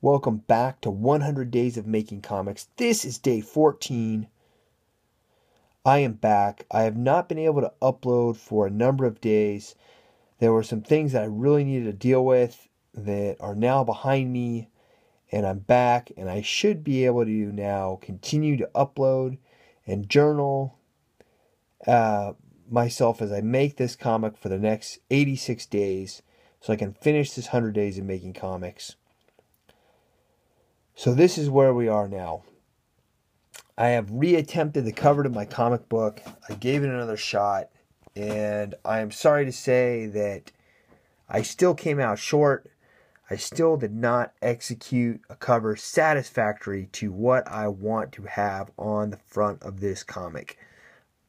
Welcome back to 100 Days of Making Comics. This is day 14. I am back. I have not been able to upload for a number of days. There were some things that I really needed to deal with that are now behind me, and I'm back, and I should be able to now continue to upload and journal myself as I make this comic for the next 86 days so I can finish this 100 Days of Making Comics. So this is where we are now. I have reattempted the cover to my comic book. I gave it another shot, and I am sorry to say that I still came out short. I still did not execute a cover satisfactory to what I want to have on the front of this comic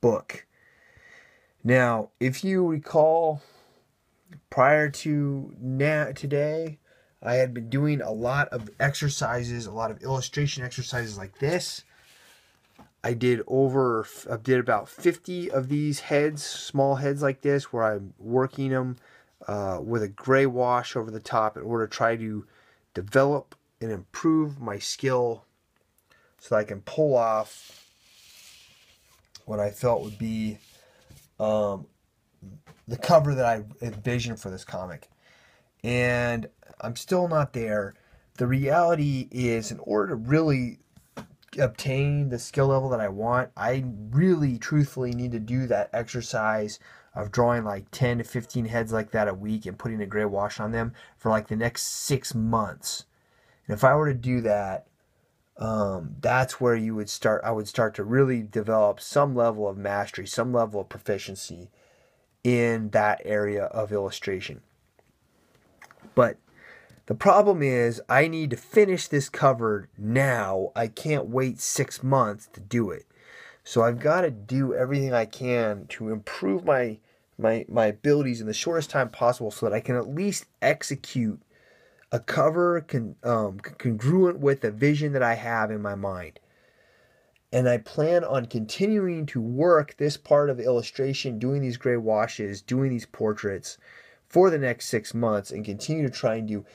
book. Now, if you recall, prior to today, I had been doing a lot of exercises, a lot of illustration exercises like this. I did about 50 of these heads, small heads like this, where I'm working them with a gray wash over the top in order to try to develop and improve my skill so that I can pull off what I felt would be the cover that I envisioned for this comic. And I'm still not there. The reality is, in order to really obtain the skill level that I want, I really truthfully need to do that exercise of drawing like 10 to 15 heads like that a week and putting a gray wash on them for like the next 6 months. And if I were to do that, that's where I would start to really develop some level of mastery, some level of proficiency in that area of illustration. But the problem is I need to finish this cover now. I can't wait 6 months to do it. So I've got to do everything I can to improve my abilities in the shortest time possible so that I can at least execute a cover congruent with the vision that I have in my mind. And I plan on continuing to work this part of illustration, doing these gray washes, doing these portraits for the next 6 months, and continue to try and do,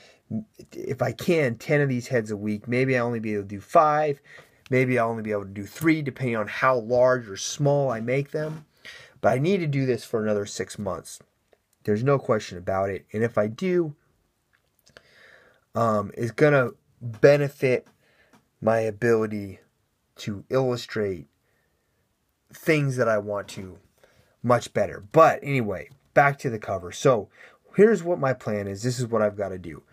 if I can, 10 of these heads a week. Maybe I'll only be able to do 5. Maybe I'll only be able to do 3, depending on how large or small I make them. But I need to do this for another 6 months. There's no question about it. And if I do, it's going to benefit my ability to illustrate things that I want to much better. But anyway, back to the cover. So here's what my plan is. This is what I've got to do.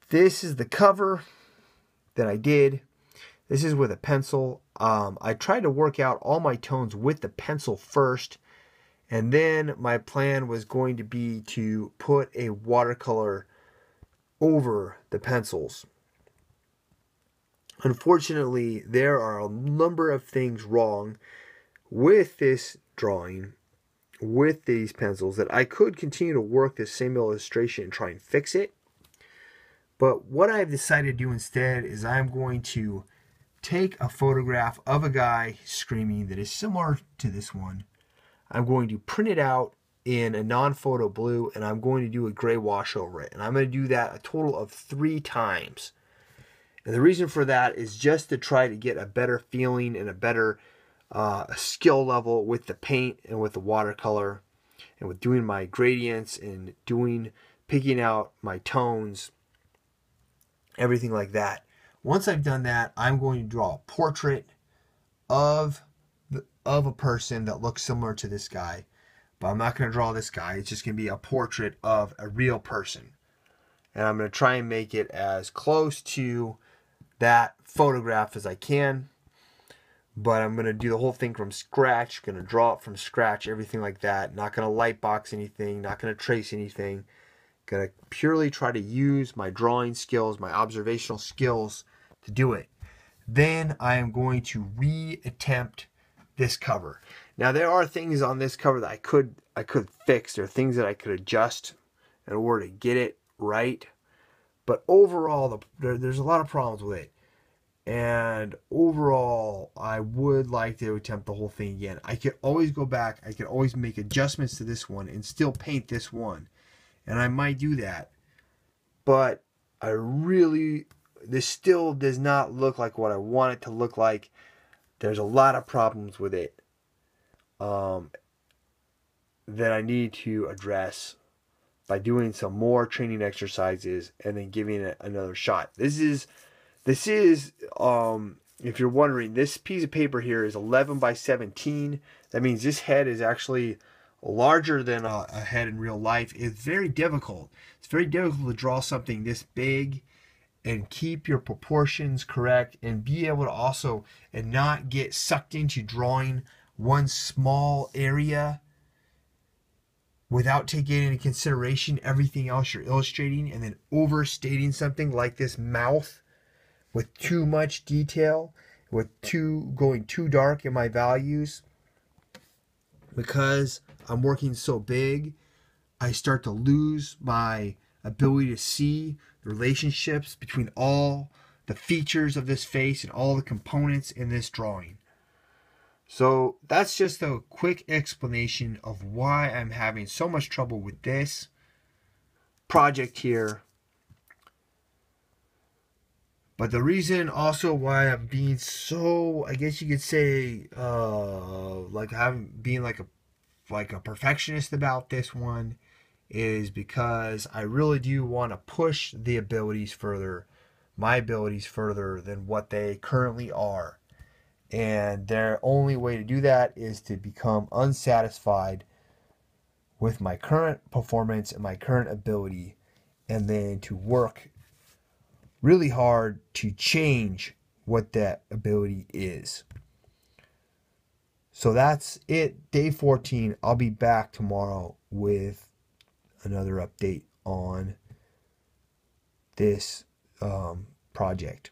This is the cover that I did. This is with a pencil. I tried to work out all my tones with the pencil first. And then my plan was going to be to put a watercolor over the pencils. Unfortunately, there are a number of things wrong with this drawing, with these pencils, that I could continue to work this same illustration and try and fix it. But what I've decided to do instead is I'm going to take a photograph of a guy screaming that is similar to this one. I'm going to print it out in a non-photo blue, and I'm going to do a gray wash over it. And I'm going to do that a total of 3 times. And the reason for that is just to try to get a better feeling and a better skill level with the paint and with the watercolor and with doing my gradients and picking out my tones, everything like that. Once I've done that, I'm going to draw a portrait of a person that looks similar to this guy. But I'm not going to draw this guy. It's just going to be a portrait of a real person. And I'm going to try and make it as close to that photograph as I can. But I'm going to do the whole thing from scratch. Going to draw it from scratch, everything like that. Not going to light box anything. Not going to trace anything. Going to purely try to use my drawing skills, my observational skills to do it. Then I am going to reattempt this cover. Now there are things on this cover that I could fix. There are things that I could adjust in order to get it right. But overall, there's a lot of problems with it. And overall, I would like to attempt the whole thing again. I could always go back. I could always make adjustments to this one and still paint this one. And I might do that. But I really this still does not look like what I want it to look like. There's a lot of problems with it that I need to address by doing some more training exercises and then giving it another shot. This is if you're wondering, this piece of paper here is 11 by 17. That means this head is actually larger than a head in real life. It's very difficult. It's very difficult to draw something this big and keep your proportions correct and be able to also and not get sucked into drawing one small area without taking into consideration everything else you're illustrating, and then overstating something like this mouth with too much detail, with going too dark in my values. Because I'm working so big, I start to lose my ability to see the relationships between all the features of this face and all the components in this drawing. So that's just a quick explanation of why I'm having so much trouble with this project here. But the reason also why I'm being so, I guess you could say, being like a perfectionist about this one, is because I really do want to push the abilities further, my abilities further than what they currently are. And their only way to do that is to become unsatisfied with my current performance and my current ability, and then to work really hard to change what that ability is. So that's it. Day 14. I'll be back tomorrow with another update on this project.